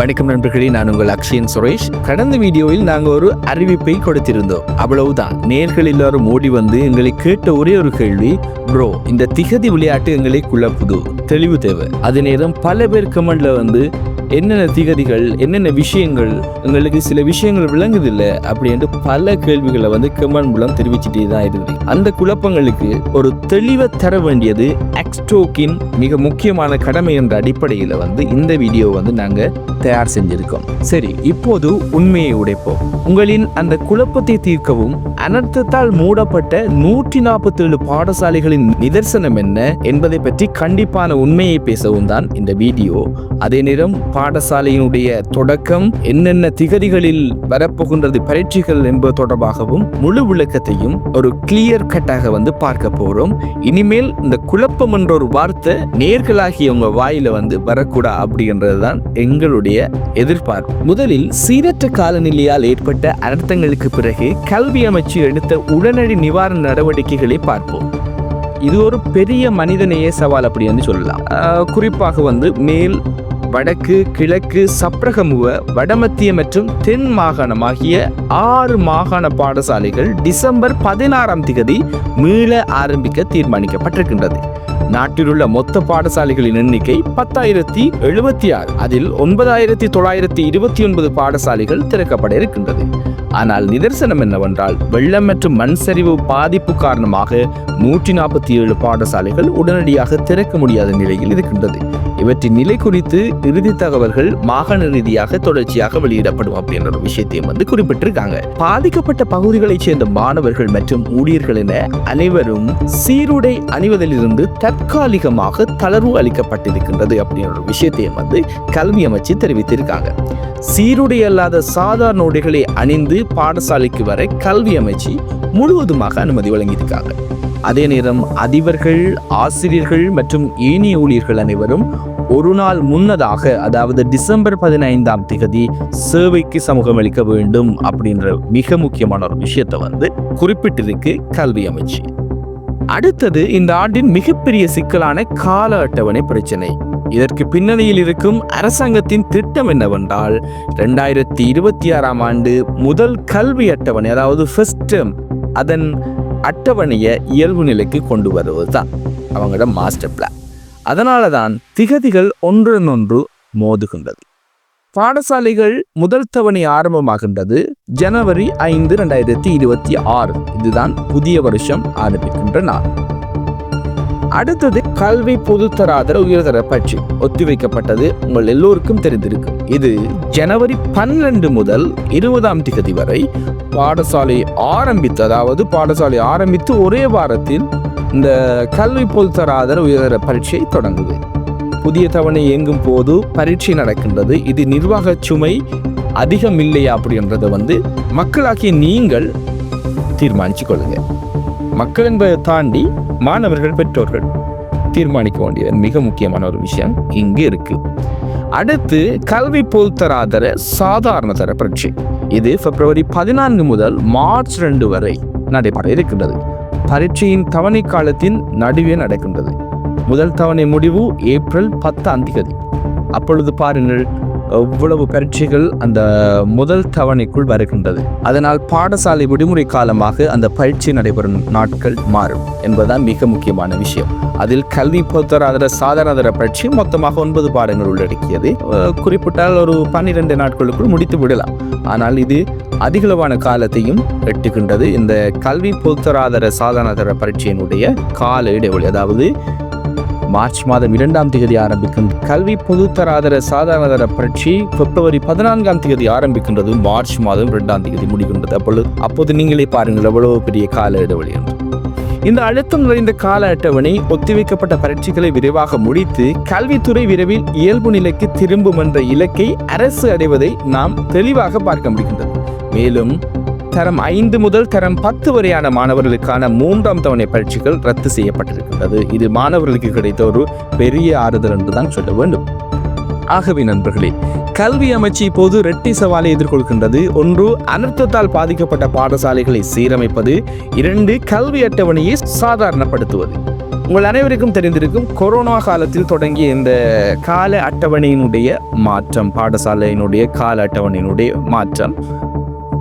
வணக்கம் நண்பர்களே, நான் உங்கள் அக்ஷயன் சுரேஷ். கடந்த வீடியோவில் நாங்கள் ஒரு அறிவிப்பை கொடுத்திருந்தோம். அவ்வளவுதான். நேர்கள் எல்லாரும் ஓடி வந்து எங்களை கேட்ட ஒரே ஒரு கேள்வி, ப்ரோ இந்த திகதி விளையாட்டு எங்களை குழப்புது, தெளிவு தேவை. அதே நேரம் பல பேர் கமெண்ட்ல வந்து என்னென்ன திகதிகள், என்னென்ன விஷயங்கள், எங்களுக்கு சில விஷயங்கள் விளங்குதில்லை அப்படின்ட்டு பல கேள்விகளை வந்து கமெண்ட் மூலம் தெரிவிச்சுட்டே தான் இருக்குது. அந்த குழப்பங்களுக்கு ஒரு தெளிவை தர வேண்டியது எக்ஸ்டோக்கின் மிக முக்கியமான கடமை என்ற அடிப்படையில் வந்து இந்த வீடியோ வந்து நாங்கள் தயார் செஞ்சிருக்கோம். சரி, இப்போது உண்மையை உடைப்போம். உங்களின் அந்த குழப்பத்தை தீர்க்கவும் அனர்த்தத்தால் மூடப்பட்ட 147 பாடசாலைகளின் நிதர்சனம் என்ன என்பதை பற்றி கண்டிப்பான உண்மையை பேசவும் தான் இந்த வீடியோ. அதே நேரம் பாடசாலையினுடைய தொடக்கம், என்னென்ன திகதிகளில் வரப்போகின்றது பரீட்சைகள் என்பது தொடர்பாகவும் முழு விளக்கத்தையும் ஒரு கிளியர் கட்டாக வந்து பார்க்க போறோம். இனிமேல் இந்த குழப்பம் என்ற ஒரு வார்த்தை நேர்களாகிய உங்க வாயில வந்து வரக்கூடா அப்படின்றதுதான் எங்களுடைய எதிர்பார்ப்பு. முதலில் சீரற்ற காலநிலையால் ஏற்பட்ட அனர்த்தங்களுக்கு பிறகு கல்வி அமைச்சு எடுத்த உடனடி நிவாரண நடவடிக்கைகளை பார்ப்போம். இது ஒரு பெரிய மனிதநேய சவால் அப்படின்னு சொல்லலாம். குறிப்பாக வந்து மேல், வடக்கு, கிழக்கு, சப்ரகமுவ, வடமத்திய மற்றும் தென் மாகாணம் ஆகிய 6 மாகாண பாடசாலைகள் டிசம்பர் 16ஆம் தேதி மீள ஆரம்பிக்க தீர்மானிக்கப்பட்டிருக்கின்றது. நாட்டில் உள்ள மொத்த பாடசாலைகளின் எண்ணிக்கை 10,076. அதில் 9,929 பாடசாலைகள் திறக்கப்பட இருக்கின்றது. ஆனால் நிதர்சனம் என்னவென்றால், வெள்ளம் மற்றும் மண் சரிவு பாதிப்பு காரணமாக 147 பாடசாலைகள் உடனடியாக திறக்க முடியாத நிலையில் இருக்கின்றது. இவற்றின் நிலை குறித்து இறுதி தகவல்கள் மாகாண ரீதியாக தொடர்ச்சியாக வெளியிடப்படும் அப்படின்ற ஒரு விஷயத்தையும் வந்து குறிப்பிட்டிருக்காங்க. பாதிக்கப்பட்ட பகுதிகளைச் சேர்ந்த மாணவர்கள் மற்றும் ஊழியர்கள் என அனைவரும் சீருடை அணிவதிலிருந்து தற்காலிகமாக தளர்வு அளிக்கப்பட்டிருக்கின்றது அப்படின்ற ஒரு விஷயத்தையும் வந்து கல்வி அமைச்சு தெரிவித்திருக்காங்க. சீருடை அல்லாத சாதாரண உடைகளை அணிந்து பாடசாலைக்கு வர கல்வி அமைச்சு முழுவதுமாக அனுமதி வழங்கியிருக்காங்க. அதே நேரம் அதிபர்கள், ஆசிரியர்கள் மற்றும் ஏனைய ஊழியர்கள் அனைவரும் ஒரு நாள் முன்னதாக, அதாவது டிசம்பர் 15ஆம் தேதி சேவைக்கு சமூகம் அளிக்க வேண்டும் அப்படின்ற மிக முக்கியமான ஒரு விஷயத்தை வந்து குறிப்பிட்டிருக்கு கல்வி அமைச்சு. அடுத்தது, இந்த ஆண்டின் மிகப்பெரிய சிக்கலான கால அட்டவணை பிரச்சனை. இதற்கு பின்னணியில் இருக்கும் அரசாங்கத்தின் திட்டம் என்னவென்றால், 2026ஆம் ஆண்டு முதல் கல்வி அட்டவணை, அதாவது ஃபர்ஸ்ட் டேர்ம், அதன் அட்டவணையை இயல்பு நிலைக்கு கொண்டு வருவதுதான் அவங்களோட மாஸ்டர் பிளான். அதனால தான் திகதிகள் ஒன்றொன்று மோதுகின்றது. பாடசாலைகள் முதல் தவணை ஆரம்பமாகின்றது ஜனவரி 5, 2026. இதுதான் புதிய வருஷம் ஆரம்பிக்கின்ற நாள். அடுத்தது கல்வி பொதுத்தராதர உயர்தர பரீட்சை ஒத்திவைக்கப்பட்டது உங்கள் எல்லோருக்கும் தெரிந்திருக்கும். இது ஜனவரி 12 முதல் 20ஆம் தேதி வரை பாடசாலை ஆரம்பித்து, அதாவது பாடசாலை ஆரம்பித்து ஒரே வாரத்தில் இந்த கல்வி பொதுத்தராதர உயர்தர பரீட்சை தொடங்குது. புதிய தவணை இயங்கும் போது பரீட்சை நடக்கின்றது. இது நிர்வாக சுமை அதிகம் இல்லையா அப்படின்றத வந்து மக்களாகிய நீங்கள் தீர்மானிச்சு கொள்ளுங்க. மக்கள் என்பதை தாண்டி மாணவர்கள், பெற்றோர்கள் தீர்மானிக்க வேண்டிய மிக முக்கியமான ஒரு விஷயம் இங்கு இருக்கு. அடுத்து கல்வி பொதுத்தராதர சாதாரண தர பரீட்சை. இது பிப்ரவரி 14 முதல் மார்ச் 2 வரை நடைபெற இருக்கின்றது. பரீட்சையின் தவணை காலத்தின் நடுவே நடக்கின்றது. முதல் தவணை முடிவு ஏப்ரல் 10ஆம் தேதி. அப்பொழுது பாருங்கள் எவ்வளவு பரீட்சைகள் அந்த முதல் தவணைக்குள் வருகின்றது. அதனால் பாடசாலை விடுமுறை காலமாக அந்த பரீட்சை நடைபெறும் நாட்கள் மாறும் என்பதுதான் மிக முக்கியமான விஷயம். அதில் கல்வி பொதுத்தராதர சாதாரண பரீட்சை மொத்தமாக 9 பாடங்கள் உள்ளடக்கியது. குறிப்பிட்டால் ஒரு 12 நாட்களுக்குள் முடித்து விடலாம். ஆனால் இது அதிகளவான காலத்தையும் எட்டுகின்றது. இந்த கல்வி பொதுத்தராதர சாதாரண பரீட்சையினுடைய கால இடைவெளி, அதாவது மார்ச் மாதம் 2ஆம் தேதி ஆரம்பிக்கும் கல்வி பொதுத்தராதர சாதாரண பரீட்சை பிப்ரவரி 14ஆம் தேதி ஆரம்பிக்கின்றது. மார்ச் மாதம் 2ஆம் தேதி முடிகின்றது. அப்போது நீங்களே பாருங்கள் எவ்வளவு பெரிய கால இடைவெளி என்று. இந்த அழுத்தம் நிறைந்த கால அட்டவணை ஒத்திவைக்கப்பட்ட பரீட்சைகளை விரைவாக முடித்து கல்வித்துறை விரைவில் இயல்பு நிலைக்கு திரும்பும் என்ற இலக்கை அரசு அடைவதை நாம் தெளிவாக பார்க்க முடிகின்றது. மேலும் தரம் 5 முதல் தரம் 10 வரையான மாணவர்களுக்கான 3ஆம் தவணை பரீட்சைகள் ரத்து செய்யப்பட்டிருக்கின்றது. இது மாணவர்களுக்கு கிடைத்த ஒரு பெரிய ஆறுதல் என்றுதான் சொல்ல வேண்டும். ஆகவே நண்பர்களே, கல்வி அமைச்சு இப்போது இரட்டை சவாலை எதிர்கொள்கின்றது. 1, அனர்த்தத்தால் பாதிக்கப்பட்ட பாடசாலைகளை சீரமைப்பது. 2, கல்வி அட்டவணையை சாதாரணப்படுத்துவது. உங்கள் அனைவருக்கும் தெரிந்திருக்கும் கொரோனா காலத்தில் தொடங்கிய இந்த கால அட்டவணையினுடைய மாற்றம், பாடசாலையினுடைய கால அட்டவணையினுடைய மாற்றம்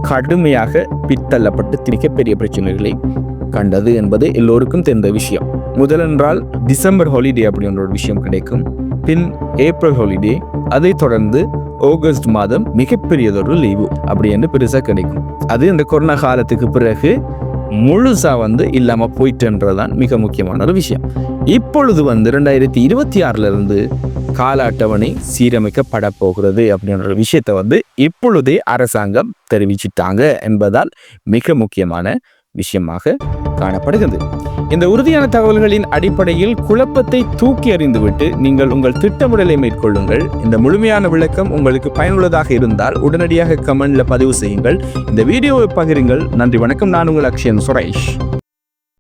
கடுமையாக பித்தள்ளப்பட்டு மிகப்பெரிய பிரச்சனைகளை கண்டது என்பது எல்லோருக்கும் தெரிந்த விஷயம். முதலென்றால் டிசம்பர் ஹாலிடே அப்படின்ற ஒரு விஷயம் கிடைக்கும், பின் ஏப்ரல் ஹாலிடே, அதை தொடர்ந்து ஆகஸ்ட் மாதம் மிகப்பெரியதொரு லீவு அப்படி என்று பெருசாக கிடைக்கும். அது இந்த கொரோனா காலத்துக்கு பிறகு முழுசா இல்லாம போயிட்டுன்றதுதான் மிக முக்கியமான ஒரு விஷயம். இப்பொழுது 2026 கால அட்டவணை சீரமைக்கப்பட போகிறது அப்படின்ற விஷயத்தை இப்பொழுதே அரசாங்கம் தெரிவிச்சிட்டாங்க என்பதால் மிக முக்கியமான விஷயமாக காணப்படுகிறது. இந்த உறுதியான தகவல்களின் அடிப்படையில் குழப்பத்தை தூக்கி எறிந்துவிட்டு நீங்கள் உங்கள் திட்டமிடலை மேற்கொள்ளுங்கள். இந்த முழுமையான விளக்கம் உங்களுக்கு பயனுள்ளதாக இருந்தால் உடனடியாக கமெண்ட்ல பதிவு செய்யுங்கள். இந்த வீடியோவை பகிருங்கள். நன்றி, வணக்கம். நான் உங்கள் அக்ஷயன் சுரேஷ்.